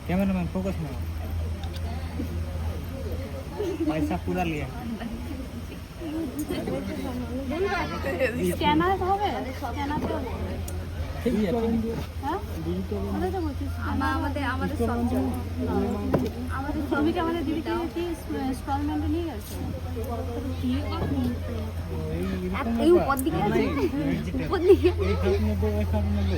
Cameraman focus में पैसा पूरा लिया স্ক্যানার হবে স্ক্যানার তো ঠিক আছে হ্যাঁ আমাদের আমাদের শ্রমিক আমাদের দিদিকে কি ইনস্টলমেন্টে নিয়ে গেছে এই উপর দিকে আছে উপর দিকে এই খাপ में दो एक खाप में दो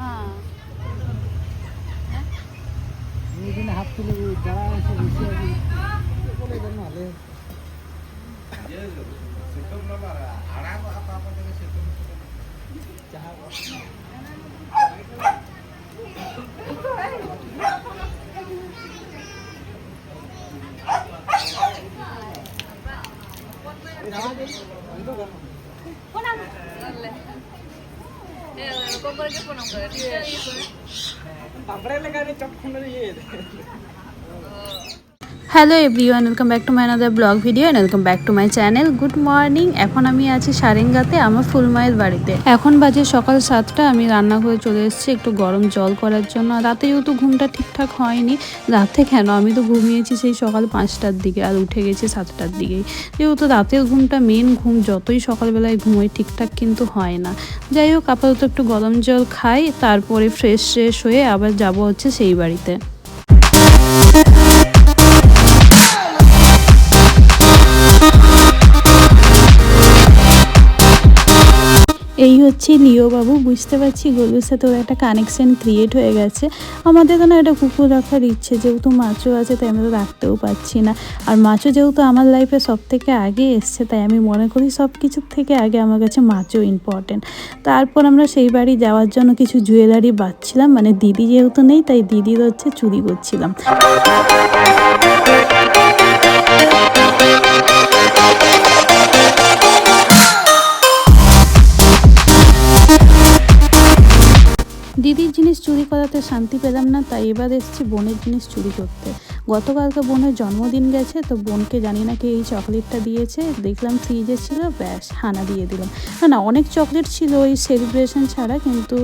হ্যাঁ ये दिन हाथ के लिए जरा ऐसे घुसे बोले ना ले सेटअप ना मारा आड़ा को आप के सेटअप जहां hello everyone, welcome back to my another blog video and welcome back to my channel. Good morning. এখন আমি আছি সারেঙ্গাতে আমার ফুলমায়ের বাড়িতে। এখন বাজে সকাল 7টা। আমি রান্না করে চলে এসেছি একটু গরম জল করার জন্য। রাতে যেহেতু ঘুমটা ঠিকঠাক হয়নি, রাতে কেন আমি তো ঘুমিয়েছি সেই সকাল 5টার দিকে আর উঠে গেছি 7টার দিকেই। যেহেতু রাতের ঘুমটা মেন ঘুম, যতই সকালবেলায় ঘুমোই ঠিকঠাক কিন্তু হয় না। যাই হোক, আপাতত একটু গরম জল খাই, তারপরে ফ্রেশ হয়ে আবার যাব হচ্ছে সেই বাড়িতে। এই হচ্ছে লিও বাবু। বুঝতে পারছি গরুর সাথে ওর একটা কানেকশন ক্রিয়েট হয়ে গেছে। আমাদের তো না একটা কুকুর রাখার ইচ্ছে, যেহেতু মাছও আছে তাই আমরা তো রাখতেও পারছি না। আর মাছও যেহেতু আমার লাইফে সব থেকে আগে এসছে, তাই আমি মনে করি সব কিছুর থেকে আগে আমার কাছে মাছও ইম্পর্টেন্ট। তারপর আমরা সেই বাড়ি যাওয়ার জন্য কিছু জুয়েলারি বাঁচছিলাম, মানে দিদি যেহেতু নেই তাই দিদির হচ্ছে চুরি করছিলাম। দিদির জিনিস চুরি করাতে শান্তি পেলাম না, তাই এবার এসেছি বোনের জিনিস চুরি করতে। গতকালকে বোনের জন্মদিন গেছে, তো বোনকে জানি না কি এই চকলেটটা দিয়েছে, দেখলাম ফ্রিজে ছিল, ব্যাস হানা দিয়ে দিলাম। না অনেক চকলেট ছিল ওই সেলিব্রেশন ছাড়া, কিন্তু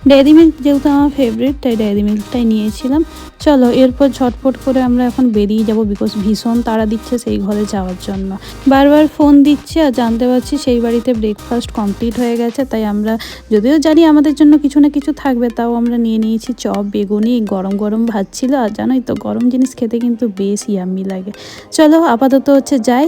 ডেয়ারি মিল্ক যেহেতু আমার ফেভারিট তাই ডেয়ারি মিল্কটাই নিয়েছিলাম। চলো এরপর ঝটপট করে আমরা এখন বেরিয়ে যাব, বিকজ ভীষণ তাড়া দিচ্ছে সেই ঘরে যাওয়ার জন্য। বারবার ফোন দিচ্ছে আর জানতে পারছি সেই বাড়িতে ব্রেকফাস্ট কমপ্লিট হয়ে গেছে। তাই আমরা যদিও জানি আমাদের জন্য কিছু না কিছু থাকবে, তাও আমরা নিয়ে নিয়েছি চপ, বেগুনি, গরম গরম ভাত ছিল। আর জানোই তো গরম জিনিস খেতে কিন্তু বেশ ইয়াম্মি লাগে। চলো আপাতত হচ্ছে যাই।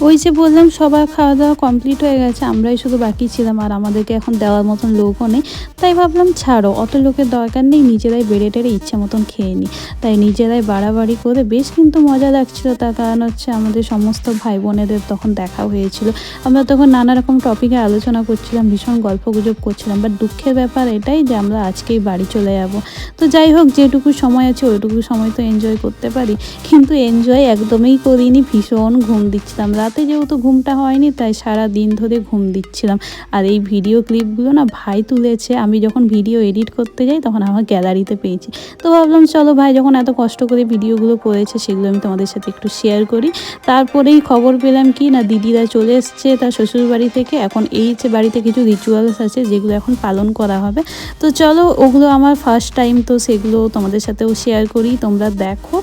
ওই যে বললাম সবার খাওয়া দাওয়া কমপ্লিট হয়ে গেছে, আমরাই শুধু বাকি ছিলাম। আর আমাদেরকে এখন দেওয়ার মতন লোকও নেই, তাই ভাবলাম ছাড়ো, অত লোকের দরকার নেই, নিজেরাই বেড়ে টেড়ে ইচ্ছে মতন খেয়ে নিই। তাই নিজেরাই বাড়াবাড়ি করে বেশ কিন্তু মজা লাগছিল। তার কারণ হচ্ছে আমাদের সমস্ত ভাই বোনেদের তখন দেখা হয়েছিল। আমরা তখন নানা রকম টপিকে আলোচনা করছিলাম, ভীষণ গল্পগুজব করছিলাম। বাট দুঃখের ব্যাপার এটাই যে আমরা আজকেই বাড়ি চলে যাব। তো যাই হোক, যেটুকু সময় আছে ওইটুকু সময় তো এনজয় করতে পারি, কিন্তু এনজয় একদমই করিনি। ভীষণ ঘুম দিচ্ছিলাম রাতে, যেহেতু ঘুমটা হয়নি তাই সারা দিন ধরে ঘুম দিচ্ছিলাম। আর এই ভিডিও ক্লিপগুলো না ভাই তুলেছে, আমি যখন ভিডিও এডিট করতে যাই তখন আমার গ্যালারিতে পেয়েছি। তো ভাবলাম চলো ভাই যখন এত কষ্ট করে ভিডিওগুলো করেছে সেগুলো আমি তোমাদের সাথে একটু শেয়ার করি। তারপরেই খবর পেলাম কি না, দিদিরা চলে এসছে তার শ্বশুর বাড়ি থেকে। এখন এই যে বাড়িতে কিছু রিচুয়ালস আছে যেগুলো এখন পালন করা হবে। তো চলো ওগুলো আমার ফার্স্ট টাইম, তো সেগুলো তোমাদের সাথেও শেয়ার করি, তোমরা দেখো।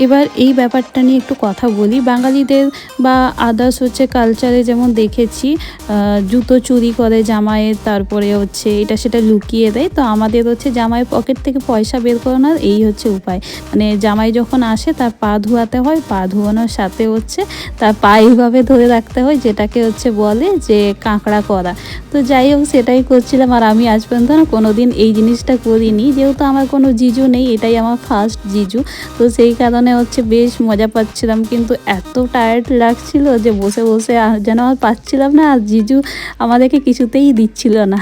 এবার এই ব্যাপারটা নিয়ে একটু কথা বলি। বাঙালিদের বা আদার্স হচ্ছে কালচারে যেমন দেখেছি জুতো চুরি করে জামাইয়ের, তারপরে হচ্ছে এটা সেটা লুকিয়ে দেয়। তো আমাদের হচ্ছে জামাইয়ের পকেট থেকে পয়সা বের করানোর এই হচ্ছে উপায়। মানে জামাই যখন আসে তার পা ধোয়াতে হয়, পা ধোয়ানোর সাথে হচ্ছে তার পা এইভাবে ধরে রাখতে হয়, যেটাকে হচ্ছে বলে যে কাঁকড়া করা। তো যাই হোক সেটাই করছিলাম। আর আমি আজ পর্যন্ত না কোনো দিন এই জিনিসটা করিনি, যেহেতু আমার কোনো জিজু নেই, এটাই আমার ফার্স্ট জিজু। তো সেই কারণে হচ্ছে বেশ মজা পাচ্ছিলাম, কিন্তু এত টায়ার্ড লাগছিল যে বসে বসে যেন আর পাচ্ছিলাম না, আর জিজু আমাদেরকে কিছুতেই দিচ্ছিল না।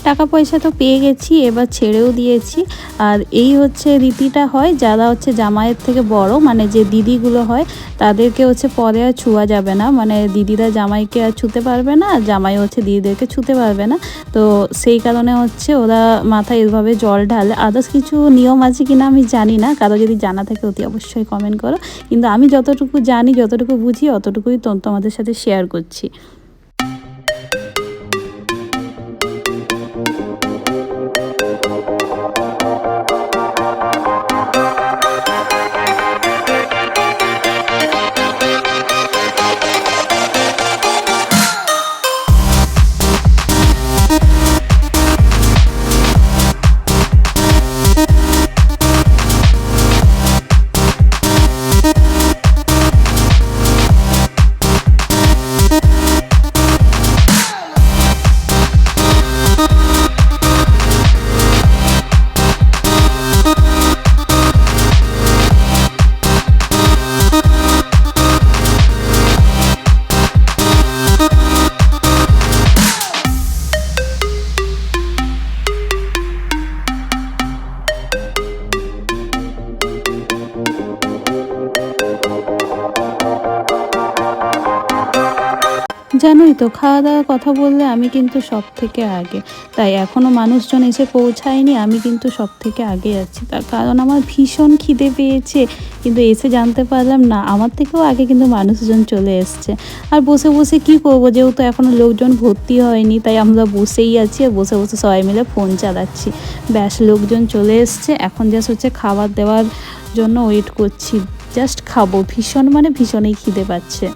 টাকা পয়সা তো পেয়ে গেছি, এবার ছেড়েও দিয়েছি। আর এই হচ্ছে রীতিটা হয়, যারা হচ্ছে জামাইয়ের থেকে বড়, মানে যে দিদিগুলো হয়, তাদেরকে হচ্ছে পরে আর ছুঁয়া যাবে না। মানে দিদিরা জামাইকে আর ছুঁতে পারবে না, জামাই হচ্ছে দিদিদেরকে ছুঁতে পারবে না। তো সেই কারণে হচ্ছে ওরা মাথায় এভাবে জল ঢালে। আদার্স কিছু নিয়ম আছে কিনা আমি জানি না, কারো যদি জানা থাকে অতি অবশ্যই কমেন্ট করো। কিন্তু আমি যতটুকু জানি, যতটুকু বুঝি, অতটুকুই তোমাদের সাথে শেয়ার করছি। জানোই তো, খাওয়া দাওয়ার কথা বললে আমি কিন্তু সব থেকে আগে। তাই এখনও মানুষজন এসে পৌঁছায়নি, আমি কিন্তু সব থেকে আগে যাচ্ছি। তার কারণ আমার ভীষণ খিদে পেয়েছে, কিন্তু এসে জানতে পারলাম না আমার থেকেও আগে কিন্তু মানুষজন চলে এসছে। আর বসে বসে কি করব, যেহেতু এখনও লোকজন ভর্তি হয়নি, তাই আমরা বসেই আছি আর বসে বসে সবাই মিলে ফোন চালাচ্ছি। ব্যাস লোকজন চলে এসছে, এখন জাস্ট হচ্ছে খাবার দেওয়ার জন্য ওয়েট করছি। জাস্ট খাবো, ভীষণ মানে ভীষণই খিদে পাচ্ছে।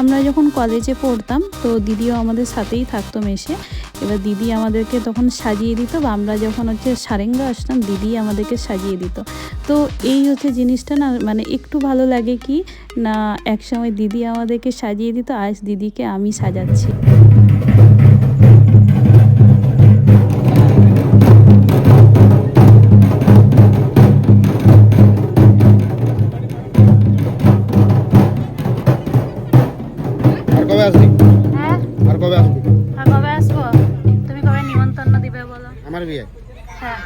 আমরা যখন কলেজে পড়তাম তো দিদিও আমাদের সাথেই থাকতো মেশে। এবার দিদি আমাদেরকে তখন সাজিয়ে দিত, বা আমরা যখন হচ্ছে সারেঙ্গা আসতাম দিদি আমাদেরকে সাজিয়ে দিত। তো এই হচ্ছে জিনিসটা না, মানে একটু ভালো লাগে কি না, একসময় দিদি আমাদেরকে সাজিয়ে দিত, আজ দিদিকে আমি সাজাচ্ছি। আসবি? হ্যাঁ আর কবে আসবি? আর কবে আসবো? তুমি কবে নিমন্ত্রণ দিবে বলো? আমার বিয়ে। হ্যাঁ